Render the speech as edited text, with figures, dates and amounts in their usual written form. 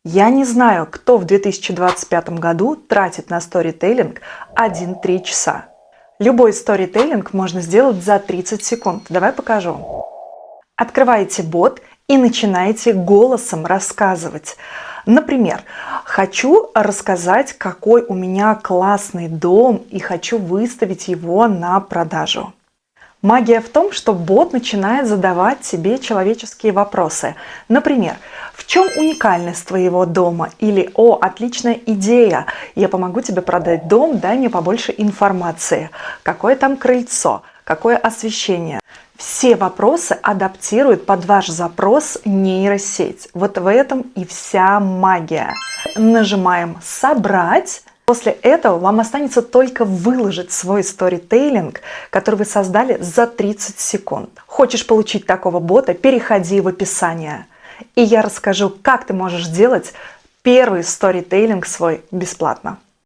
Я не знаю, кто в 2025 году тратит на сторителлинг 1-3 часа. Любой сторителлинг можно сделать за 30 секунд. Давай покажу. Открываете бот и начинаете голосом рассказывать. Например, хочу рассказать, какой у меня классный дом и хочу выставить его на продажу. Магия в том, что бот начинает задавать тебе человеческие вопросы. Например, в чем уникальность твоего дома? Или «О, отличная идея! Я помогу тебе продать дом, дай мне побольше информации». Какое там крыльцо? Какое освещение? Все вопросы адаптирует под ваш запрос нейросеть. Вот в этом и вся магия. Нажимаем «Собрать». После этого вам останется только выложить свой сторителлинг, который вы создали за 30 секунд. Хочешь получить такого бота? Переходи в описание. И я расскажу, как ты можешь сделать первый сторителлинг свой бесплатно.